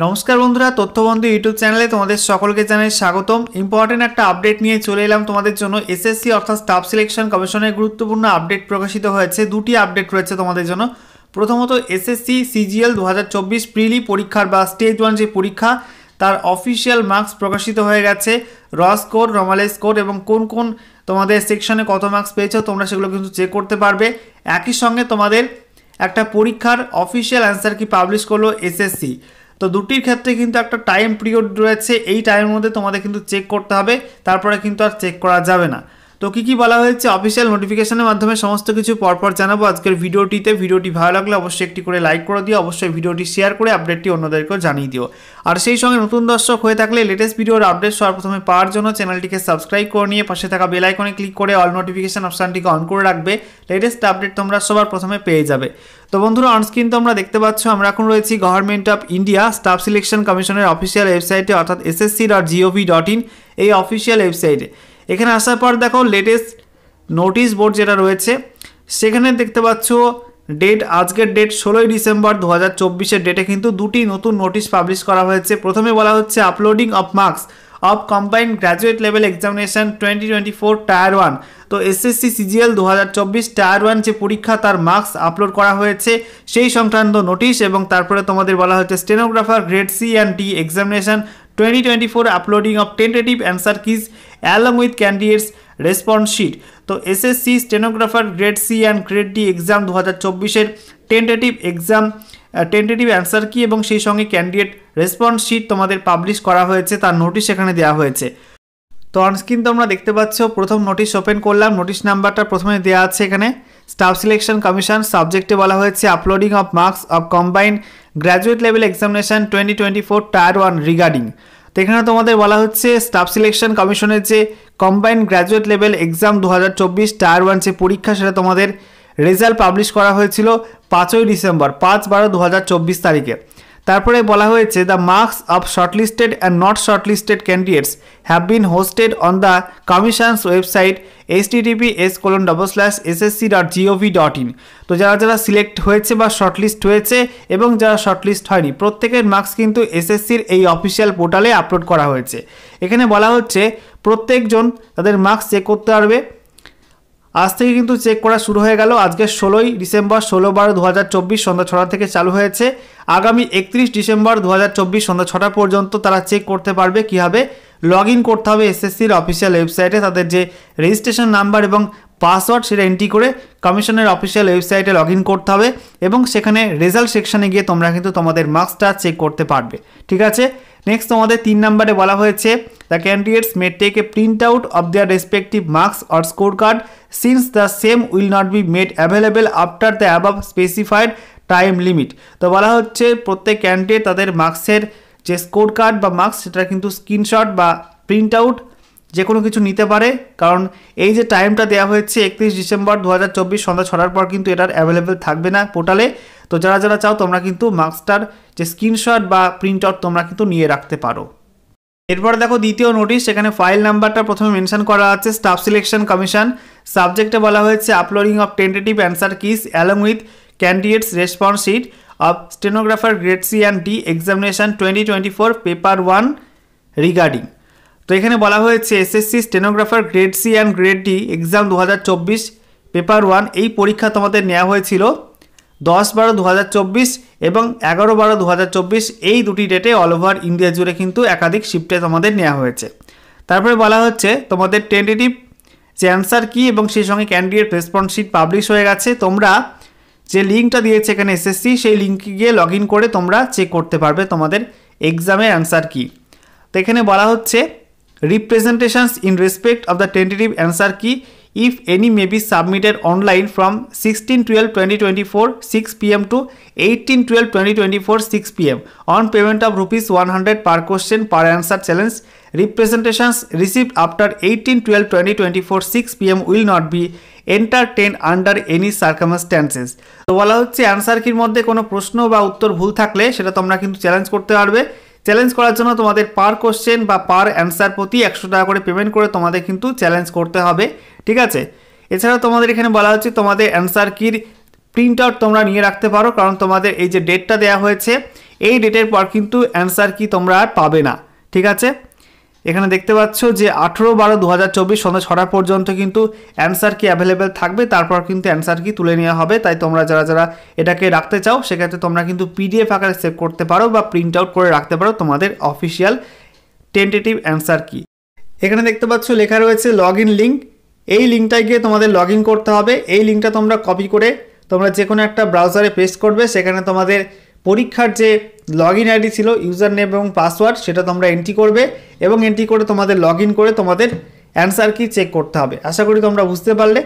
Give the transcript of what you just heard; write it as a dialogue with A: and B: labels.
A: নমস্কার বন্ধুরা, তথ্যবন্ধু ইউটিউব চ্যানেলে তোমাদের সকলকে জানাই স্বাগতম। ইম্পর্টেন্ট একটা আপডেট নিয়ে চলে এলাম তোমাদের জন্য। এসএসসি অর্থাৎ স্টাফ সিলেকশন কমিশনের গুরুত্বপূর্ণ আপডেট প্রকাশিত হয়েছে। দুটি আপডেট রয়েছে তোমাদের জন্য। প্রথমত এসএসসি সিজিএল 2024 প্রিলি পরীক্ষার বা স্টেজ 1 যে পরীক্ষা তার অফিসিয়াল মার্কস প্রকাশিত হয়ে গেছে। র স্কোর, নর্মাল স্কোর এবং কোন কোন তোমাদের সেকশনে কত মার্কস পেয়েছো তোমরা সেগুলো কিন্তু চেক করতে পারবে। একই সঙ্গে তোমাদের একটা পরীক্ষার অফিসিয়াল অ্যান্সার কি পাবলিশ করলো এসএসসি। তো দুটির ক্ষেত্রে কিন্তু একটা টাইম পিরিয়ড রয়েছে, এই টাইমের মধ্যে তোমাদের কিন্তু চেক করতে হবে, তারপরে কিন্তু আর চেক করা যাবে না। তো কী বলা হয়েছে অফিসিয়াল নোটিফিকেশনের মাধ্যমে সমস্ত কিছু পরপর জানাবো আজকের ভিডিওটিতে। ভিডিওটি ভালো লাগলে অবশ্যই একটি করে লাইক করে দিও, অবশ্যই ভিডিওটি শেয়ার করে আপডেটটি অন্যদেরকেও জানিয়ে দিও। আর সেই সঙ্গে নতুন দর্শক হয়ে থাকলে লেটেস্ট ভিডিওর আপডেট সর্বপ্রথমে পাওয়ার জন্য চ্যানেলটিকে সাবস্ক্রাইব করে নিয়ে পাশে থাকা বেল আইকনে ক্লিক করে অল নোটিফিকেশন অপশানটিকে অন করে রাখবে। লেটেস্ট আপডেট তোমরা সবার প্রথমে পেয়ে যাবে। তো বন্ধুরা, অনস্ক্রিন তোমরা দেখতে পাচ্ছ আমরা এখন রয়েছি government of India staff selection কমিশনের অফিসিয়াল ওয়েবসাইটে অর্থাৎ ssc.gov.in এই অফিসিয়াল ওয়েবসাইটে। এখানে আসার পর দেখো লেটেস্ট নোটিশ বোর্ড যেটা রয়েছে সেখানে দেখতে পাচ্ছ ডেট, আজকের ডেট 16ই ডিসেম্বর 2024 ডেটে কিন্তু দুটি নতুন নোটিশ পাবলিশ করা হয়েছে। প্রথমে বলা হচ্ছে uploading of marks of combined graduate level examination 2024 tyre 1। তো এসএসসি সিজিএল 2024 টায়ার 1 যে পরীক্ষা তার মার্কস আপলোড করা হয়েছে সেই সংক্রান্ত নোটিশ। এবং তারপরে তোমাদের বলা হচ্ছে stenographer grade C and D examination 2024 uploading of tentative answer keys along with candidates response sheet. তো SSC stenographer grade C and grade D exam 2024 tentative answer key এবং সেই সঙ্গে ক্যান্ডিডেট রেসপন্স শিট তোমাদের পাবলিশ করা হয়েছে, তার notice এখানে দেওয়া হয়েছে। তো অনস্ক্রিন তোমরা দেখতে পাচ্ছ প্রথম নোটিশ ওপেন করলাম। নোটিশ নাম্বারটা প্রথমে দেওয়া আছে এখানে। স্টাফ সিলেকশন কমিশন, সাবজেক্টে বলা হয়েছে uploading of marks of combined graduate level examination 2024 tyre 1 regarding. তো এখানে তোমাদের বলা হচ্ছে স্টাফ সিলেকশন কমিশনের যে combined graduate level exam 2024 tyre 1 যে পরীক্ষা সেটা তোমাদের রেজাল্ট পাবলিশ করা হয়েছিল 5ই ডিসেম্বর 5/12/2024 তারিখে। তারপরে বলা হয়েছে the marks of shortlisted and not shortlisted candidates have been hosted on the commission's website https://ssc.gov.in। তো যারা সিলেক্ট হয়েছে বা শর্টলিস্ট হয়েছে এবং যারা শর্টলিস্ট হয়নি প্রত্যেকের মার্কস কিন্তু এসএসসির এই অফিসিয়াল পোর্টালে আপলোড করা হয়েছে। এখানে বলা হচ্ছে প্রত্যেকজন তাদের মার্কস চেক করতে পারবে। আজ থেকে কিন্তু চেক করা শুরু হয়ে গেল। আজকে 16ই ডিসেম্বর 16/12/2024 সন্ধ্যা 6টা থেকে চালু হয়েছে। আগামী 31 ডিসেম্বর 2024 সন্ধ্যা 6টা পর্যন্ত তারা চেক করতে পারবে। কীভাবে লগ ইন করতে হবে এসএসসির অফিসিয়াল ওয়েবসাইটে, তাদের যে রেজিস্ট্রেশন নাম্বার এবং পাসওয়ার্ড সেটা এন্ট্রি করে কমিশনের অফিসিয়াল ওয়েবসাইটে লগ ইন করতে হবে এবং সেখানে রেজাল্ট সেকশনে গিয়ে তোমরা কিন্তু তোমাদের মার্কসটা চেক করতে পারবে। ঠিক আছে, নেক্সট তোমাদের 3 নম্বরে বলা হয়েছে the candidates may take a print out of their respective marks or score card since the same will not be made available after the above specified time limit. তো বলা হচ্ছে প্রত্যেক ক্যান্ডিডেট তাদের মার্কসের যে স্কোর কার্ড বা marks সেটা কিন্তু স্ক্রিনশট বা প্রিন্ট আউট যে কোনো কিছু নিতে পারে, কারণ এই যে টাইমটা দেওয়া হয়েছে 31 ডিসেম্বর 2024 সন্ধ্যা 6টার পর কিন্তু এটার অ্যাভেলেবেল থাকবে না পোর্টালে। তো যারা চাও তোমরা কিন্তু মার্কসটার যে স্ক্রিনশট বা প্রিন্ট আউট তোমরা কিন্তু নিয়ে রাখতে পারো। এরপরে দেখো দ্বিতীয় নোটিশ, সেখানে ফাইল নাম্বারটা প্রথমে মেনশন করা আছে স্টাফ সিলেকশন কমিশন। সাবজেক্টে বলা হয়েছে uploading of tentative answer keys along with candidates response sheet of stenographer grade C and D examination 2024 paper 1 regarding. তো এখানে বলা হয়েছে SSC stenographer grade C and grade D exam 2024 paper 1 এই পরীক্ষা তোমাদের নেওয়া হয়েছিল 10/12/2024 এবং 11/12/2024 এই দুটি ডেটে অল ওভার ইন্ডিয়া জুড়ে কিন্তু একাধিক শিফটে তোমাদের নেওয়া হয়েছে। তারপরে বলা হচ্ছে তোমাদের টেন্টেটিভ যে অ্যান্সার কি এবং সেই সঙ্গে ক্যান্ডিডেট রেসপন্স শিট পাবলিশ হয়ে গেছে। তোমরা যে লিঙ্কটা দিয়েছে এখানে এসএসসি সেই লিঙ্কে গিয়ে লগ ইন করে তোমরা চেক করতে পারবে তোমাদের এক্সামের অ্যান্সার কি। তো এখানে বলা হচ্ছে representations in respect of the tentative answer key if any may be submitted online from 16/12/2024 6 p.m. to 18/12/2024 6 p.m. on payment of ₹100 per question per answer challenge. Representations received after 18/12/2024 6 p.m. will not be entertained under any circumstances. তো বলা হচ্ছে answer কির মধ্যে কোনো প্রশ্ন বা উত্তর ভুল থাকলে সেটা তোমরা কিন্তু চ্যালেঞ্জ করতে পারবে। চ্যালেঞ্জ করার জন্য তোমাদের পার কোশ্চেন বা পার অ্যান্সার প্রতি 100 টাকা করে পেমেন্ট করে তোমাদের কিন্তু চ্যালেঞ্জ করতে হবে। ঠিক আছে, এছাড়াও তোমাদের এখানে বলা হচ্ছে তোমাদের অ্যান্সার কির প্রিন্ট আউট তোমরা নিয়ে রাখতে পারো, কারণ তোমাদের এই যে ডেটটা দেওয়া হয়েছে এই ডেটের পর কিন্তু অ্যান্সার কি তোমরা আর পাবে না। ঠিক আছে, এখানে দেখতে পাচ্ছ যে 18/12/2024 সন্ধ্যা 6টা পর্যন্ত কিন্তু অ্যান্সার কি অ্যাভেলেবেল থাকবে, তারপর কিন্তু অ্যান্সার কি তুলে নেওয়া হবে। তাই তোমরা যারা যারা এটাকে রাখতে চাও সেক্ষেত্রে তোমরা কিন্তু পিডিএফ আকারে সেভ করতে পারো বা প্রিন্ট আউট করে রাখতে পারো তোমাদের অফিসিয়াল টেন্টেটিভ অ্যান্সার কি। এখানে দেখতে পাচ্ছ লেখা রয়েছে লগ ইন লিঙ্ক। এই লিঙ্কটায় গিয়ে তোমাদের লগ ইন করতে হবে। এই লিঙ্কটা তোমরা কপি করে তোমরা যে কোনো একটা ব্রাউজারে পেস্ট করবে, সেখানে তোমাদের পরীক্ষার যে লগ ইন আইডি ছিল, ইউজার নেম এবং পাসওয়ার্ড, সেটা তোমরা এন্ট্রি করবে এবং এন্ট্রি করে তোমাদের লগ ইন করে তোমাদের অ্যান্সার কি চেক করতে হবে। আশা করি তোমরা বুঝতে পারলে।